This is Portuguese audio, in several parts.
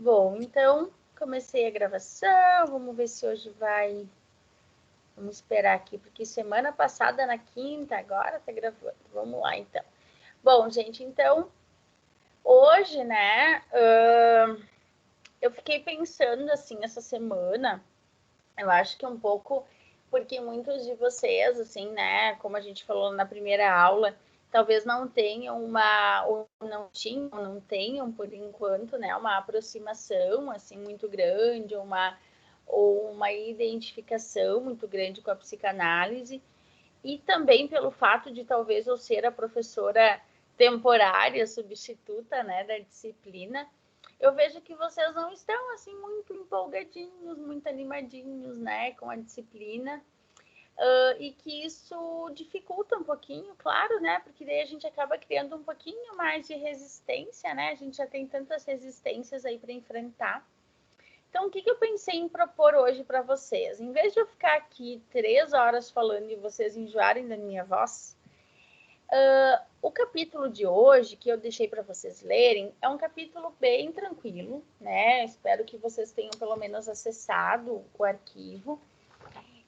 Bom, então comecei a gravação, vamos ver se hoje vai. Vamos esperar aqui, porque semana passada, na quinta, agora tá gravando. Vamos lá, então. Bom, gente, então, hoje, né, eu fiquei pensando, assim, essa semana, eu acho que um pouco, porque muitos de vocês, assim, né, como a gente falou na primeira aula, talvez não tenham ou não tenham, por enquanto, né, uma aproximação, assim, muito grande, ou uma identificação muito grande com a psicanálise, e também pelo fato de talvez eu ser a professora temporária, substituta, né, da disciplina, eu vejo que vocês não estão assim muito empolgadinhos, muito animadinhos, né, com a disciplina, e que isso dificulta um pouquinho, claro, né, porque daí a gente acaba criando um pouquinho mais de resistência, né, a gente já tem tantas resistências aí para enfrentar. Então, o que eu pensei em propor hoje para vocês? Em vez de eu ficar aqui 3 horas falando e vocês enjoarem da minha voz, o capítulo de hoje, que eu deixei para vocês lerem, é um capítulo bem tranquilo, né? Espero que vocês tenham pelo menos acessado o arquivo.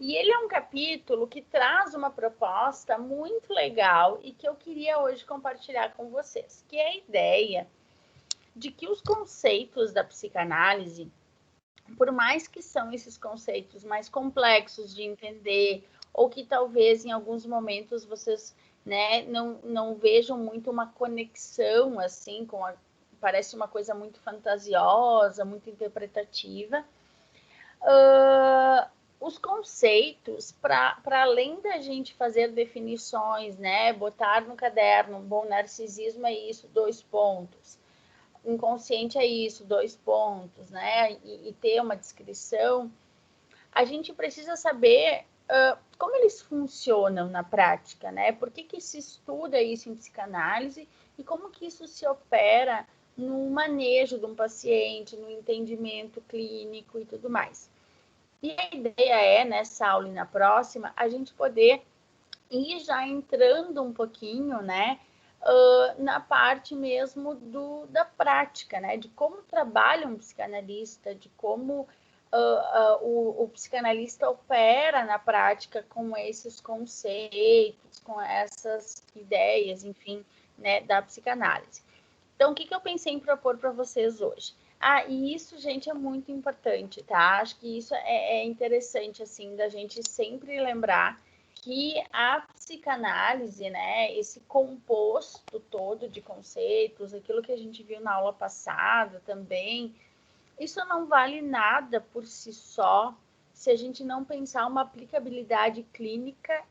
E ele é um capítulo que traz uma proposta muito legal e que eu queria hoje compartilhar com vocês, que é a ideia de que os conceitos da psicanálise, por mais que são esses conceitos mais complexos de entender, ou que talvez em alguns momentos vocês, né, não vejam muito uma conexão assim parece uma coisa muito fantasiosa, muito interpretativa. Os conceitos, para além da gente fazer definições, né, botar no caderno, bom, narcisismo é isso, 2 pontos. Inconsciente é isso, 2 pontos, né? E ter uma descrição, a gente precisa saber como eles funcionam na prática, né? Por que se estuda isso em psicanálise e como que isso se opera no manejo de um paciente, no entendimento clínico e tudo mais. E a ideia é, nessa aula e na próxima, a gente poder ir já entrando um pouquinho, né, na parte mesmo da prática, né, de como trabalha um psicanalista, de como o psicanalista opera na prática com esses conceitos, com essas ideias, enfim, né, da psicanálise. Então, o que eu pensei em propor para vocês hoje? E isso, gente, é muito importante, tá? Acho que isso é interessante, assim, da gente sempre lembrar que a psicanálise, né, esse composto todo de conceitos, aquilo que a gente viu na aula passada também, isso não vale nada por si só se a gente não pensar uma aplicabilidade clínica,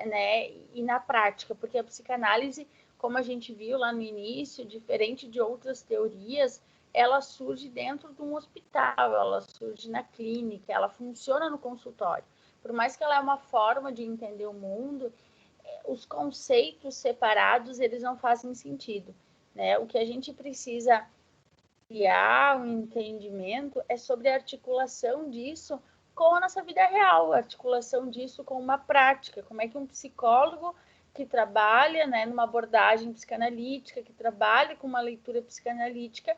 né, e na prática, porque a psicanálise, como a gente viu lá no início, diferente de outras teorias, ela surge dentro de um hospital, ela surge na clínica, ela funciona no consultório. Por mais que ela é uma forma de entender o mundo, os conceitos separados, eles não fazem sentido, né? O que a gente precisa criar um entendimento é sobre a articulação disso com a nossa vida real, a articulação disso com uma prática, como é que um psicólogo que trabalha, né, numa abordagem psicanalítica, que trabalha com uma leitura psicanalítica,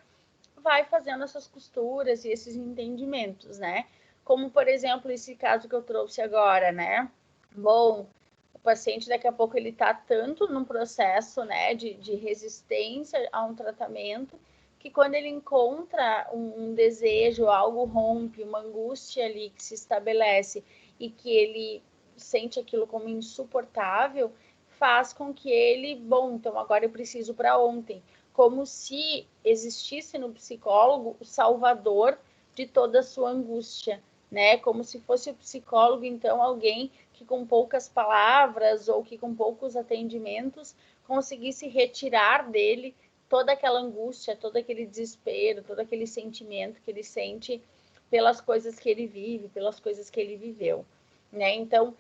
vai fazendo essas costuras e esses entendimentos, né? Como, por exemplo, esse caso que eu trouxe agora, né? Bom, o paciente daqui a pouco ele está tanto num processo, né, de resistência a um tratamento, que quando ele encontra um desejo, algo rompe, uma angústia ali que se estabelece e que ele sente aquilo como insuportável, faz com que ele, bom, então agora eu preciso para ontem, como se existisse no psicólogo o salvador de toda a sua angústia, né? Como se fosse o psicólogo, então, alguém que com poucas palavras ou que com poucos atendimentos conseguisse retirar dele toda aquela angústia, todo aquele desespero, todo aquele sentimento que ele sente pelas coisas que ele vive, pelas coisas que ele viveu, né? Então,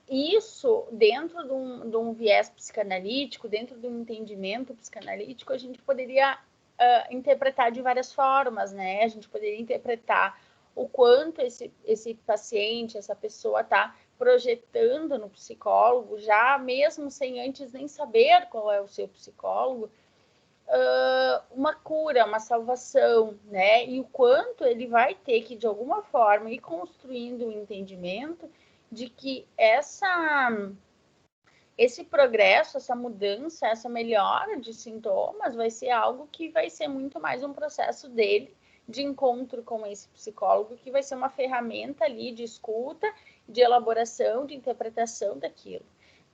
isso dentro de um viés psicanalítico, dentro de um entendimento psicanalítico, a gente poderia interpretar de várias formas, né? A gente poderia interpretar o quanto esse paciente, essa pessoa está projetando no psicólogo, já mesmo sem antes nem saber qual é o seu psicólogo, uma cura, uma salvação, né? E o quanto ele vai ter que, de alguma forma, ir construindo o entendimento de que esse progresso, essa mudança, essa melhora de sintomas vai ser algo que vai ser muito mais um processo dele de encontro com esse psicólogo, que vai ser uma ferramenta ali de escuta, de elaboração, de interpretação daquilo,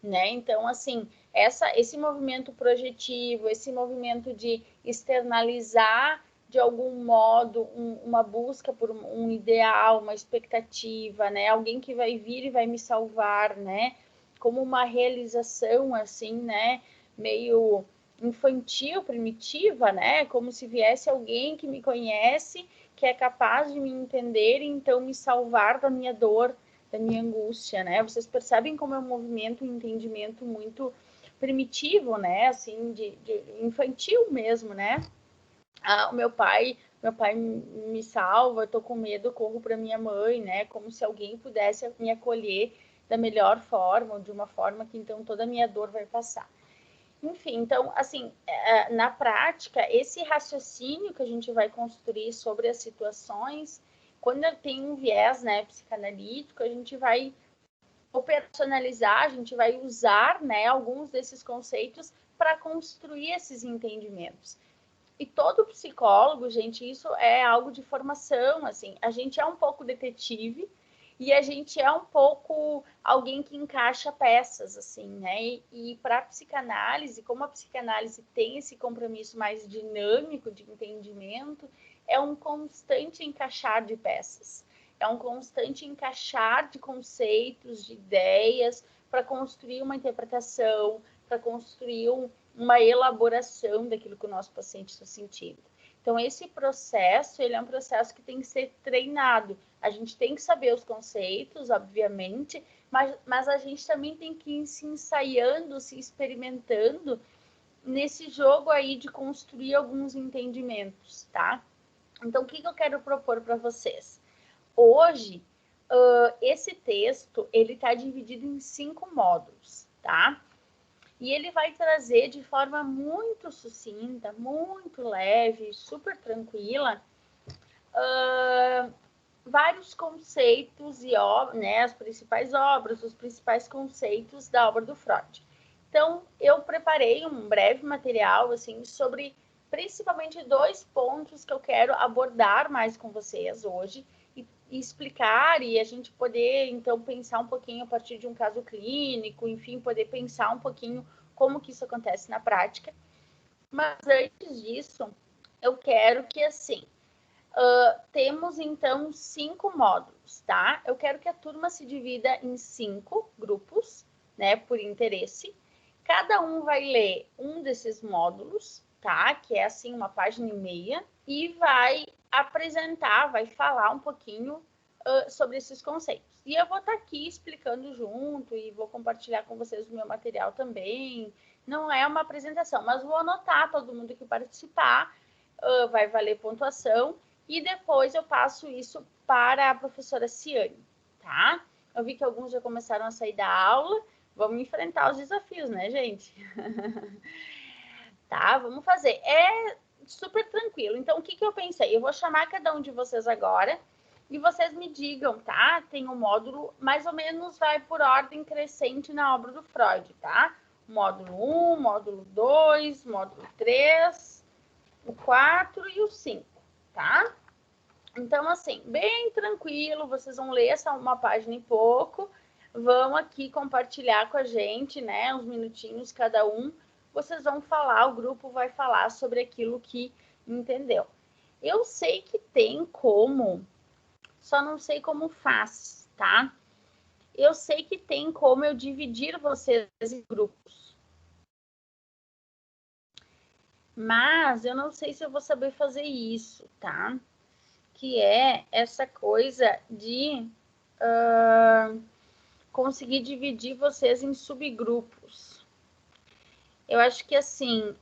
né? Então, assim, esse movimento projetivo, esse movimento de externalizar de algum modo uma busca por um ideal, uma expectativa, né? Alguém que vai vir e vai me salvar, né? Como uma realização, assim, né? Meio infantil, primitiva, né? Como se viesse alguém que me conhece, que é capaz de me entender e então me salvar da minha dor, da minha angústia, né? Vocês percebem como é um movimento, um entendimento muito primitivo, né? Assim, de infantil mesmo, né? O meu pai me salva, eu tô com medo, corro para minha mãe, né? Como se alguém pudesse me acolher da melhor forma, ou de uma forma que então toda a minha dor vai passar. Enfim, então, assim, na prática, esse raciocínio que a gente vai construir sobre as situações, quando tem um viés, né, psicanalítico, a gente vai operacionalizar, a gente vai usar, né, alguns desses conceitos para construir esses entendimentos. E todo psicólogo, gente, isso é algo de formação, assim, a gente é um pouco detetive e a gente é um pouco alguém que encaixa peças, assim, né? E para a psicanálise, como a psicanálise tem esse compromisso mais dinâmico de entendimento, é um constante encaixar de peças, é um constante encaixar de conceitos, de ideias, para construir uma interpretação, para construir uma elaboração daquilo que o nosso paciente está sentindo. Então, esse processo, ele é um processo que tem que ser treinado. A gente tem que saber os conceitos, obviamente, mas a gente também tem que ir se ensaiando, se experimentando nesse jogo aí de construir alguns entendimentos, tá? Então, o que eu quero propor para vocês? Hoje, esse texto, ele está dividido em 5 módulos, tá? E ele vai trazer de forma muito sucinta, muito leve, super tranquila, vários conceitos e né, as principais obras, os principais conceitos da obra do Freud. Então, eu preparei um breve material assim sobre principalmente 2 pontos que eu quero abordar mais com vocês hoje e explicar e a gente poder então pensar um pouquinho a partir de um caso clínico, enfim, poder pensar um pouquinho como que isso acontece na prática. Mas antes disso, eu quero que assim temos então 5 módulos, tá? Eu quero que a turma se divida em 5 grupos, né, por interesse. Cada um vai ler um desses módulos, tá? Que é assim uma página e meia e vai apresentar, vai falar um pouquinho sobre esses conceitos. E eu vou estar aqui explicando junto e vou compartilhar com vocês o meu material também. Não é uma apresentação, mas vou anotar todo mundo que participar, vai valer pontuação. E depois eu passo isso para a professora Ciane, tá? Eu vi que alguns já começaram a sair da aula. Vamos enfrentar os desafios, né, gente? Tá, vamos fazer. É super tranquilo. Então, o que eu pensei? Eu vou chamar cada um de vocês agora e vocês me digam, tá? Tem um módulo, mais ou menos vai por ordem crescente na obra do Freud, tá? Módulo 1, módulo 2, módulo 3, o 4 e o 5, tá? Então, assim, bem tranquilo, vocês vão ler essa uma página e pouco, vão aqui compartilhar com a gente, né, uns minutinhos cada um, vocês vão falar, o grupo vai falar sobre aquilo que entendeu. Eu sei que tem como, só não sei como faz, tá? Eu sei que tem como eu dividir vocês em grupos. Mas eu não sei se eu vou saber fazer isso, tá? Que é essa coisa de conseguir dividir vocês em subgrupos. Eu acho que assim,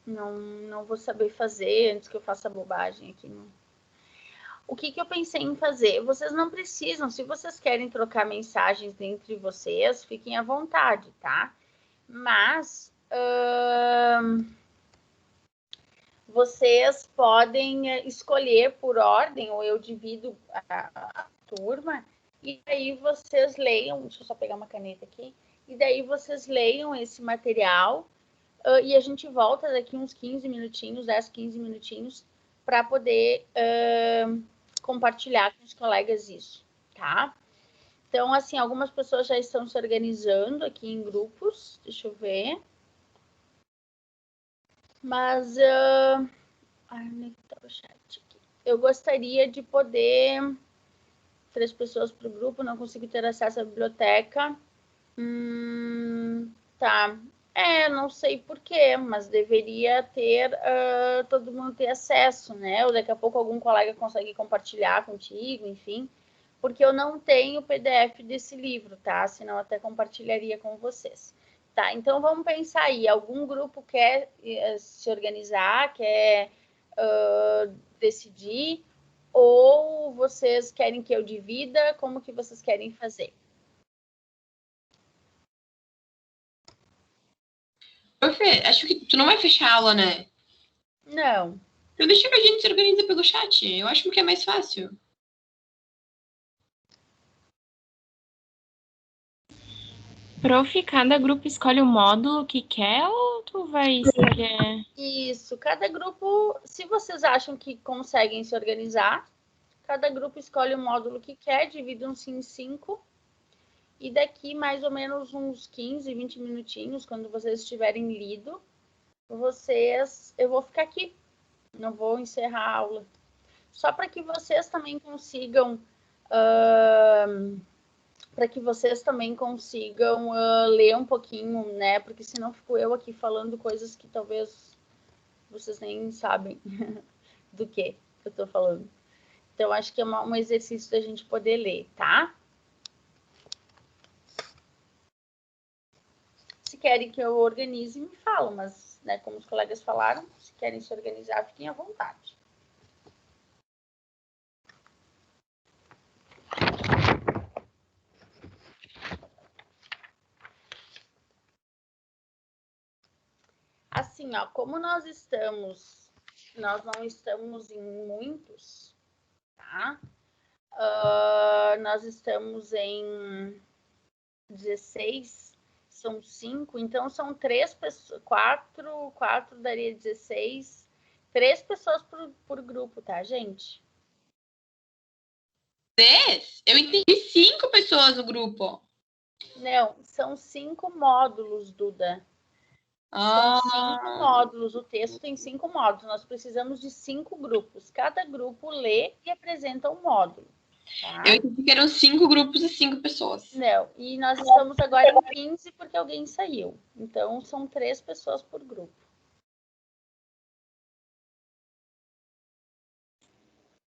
não vou saber fazer antes que eu faça bobagem aqui. Não. O que eu pensei em fazer? Vocês não precisam, se vocês querem trocar mensagens entre vocês, fiquem à vontade, tá? Mas vocês podem escolher por ordem, ou eu divido a turma, e aí vocês leiam, deixa eu só pegar uma caneta aqui, e daí vocês leiam esse material, e a gente volta daqui uns 15 minutinhos, 10, 15 minutinhos, para poder compartilhar com os colegas isso, tá? Então, assim, algumas pessoas já estão se organizando aqui em grupos, deixa eu ver. Mas onde está o chat aqui? Eu gostaria de poder 3 pessoas para o grupo, não consigo ter acesso à biblioteca. Tá. Não sei porquê, mas deveria ter todo mundo ter acesso, né? Ou daqui a pouco algum colega consegue compartilhar contigo, enfim. Porque eu não tenho o PDF desse livro, tá? Senão eu até compartilharia com vocês. Tá, então vamos pensar aí. Algum grupo quer se organizar, quer decidir? Ou vocês querem que eu divida? Como que vocês querem fazer? Fê, acho que tu não vai fechar a aula, né? Não. Então deixa que a gente se organiza pelo chat. Eu acho que é mais fácil. Prof, cada grupo escolhe o módulo que quer ou tu vai escolher? Isso, cada grupo, se vocês acham que conseguem se organizar, cada grupo escolhe o módulo que quer, dividam-se em 5, e daqui mais ou menos uns 15, 20 minutinhos, quando vocês estiverem lido, eu vou ficar aqui, não vou encerrar a aula. Só para que vocês também consigam ler um pouquinho, né? Porque senão fico eu aqui falando coisas que talvez vocês nem sabem do que eu tô falando. Então, acho que é um exercício da gente poder ler, tá? Se querem que eu organize, me falam, mas, né, como os colegas falaram, se querem se organizar, fiquem à vontade. Assim, ó, como nós não estamos em muitos, tá? Nós estamos em 16, são 5, então são 3 pessoas, 4 daria 16, 3 pessoas por grupo, tá, gente? 10? Eu entendi 5 pessoas no grupo. Não, são 5 módulos, Duda. São 5 módulos, o texto tem 5 módulos, nós precisamos de 5 grupos. Cada grupo lê e apresenta um módulo. Tá? Eu entendi que eram 5 grupos e 5 pessoas. Não, e nós estamos agora em 15 porque alguém saiu. Então, são 3 pessoas por grupo.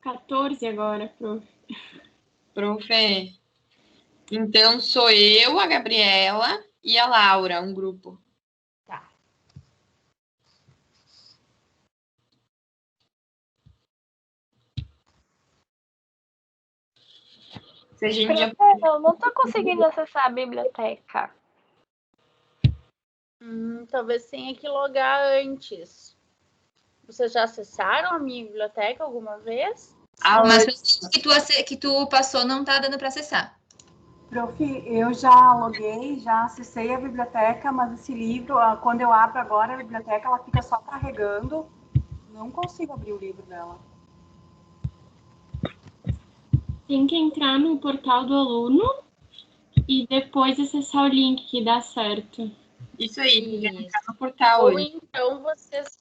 (14) agora, prof. Prof. Então, sou eu, a Gabriela e a Laura, um grupo. Tá. Se a gente já... Eu não tô conseguindo acessar a biblioteca. Talvez tenha que logar antes. Vocês já acessaram a minha biblioteca alguma vez? Mas que tu passou não tá dando para acessar. Prof, eu já loguei, já acessei a biblioteca, mas esse livro, quando eu abro agora a biblioteca, ela fica só carregando. Não consigo abrir o livro dela. Tem que entrar no portal do aluno e depois acessar o link que dá certo. Isso aí, tem que entrar no portal. Ou então vocês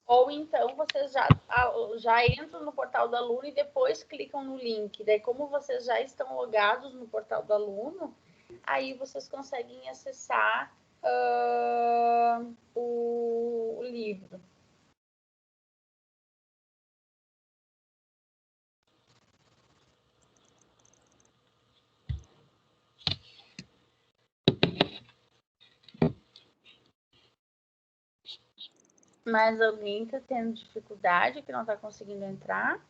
já entram no portal do aluno e depois clicam no link. Daí, como vocês já estão logados no portal do aluno, aí vocês conseguem acessar o livro. Mas alguém está tendo dificuldade, que não está conseguindo entrar?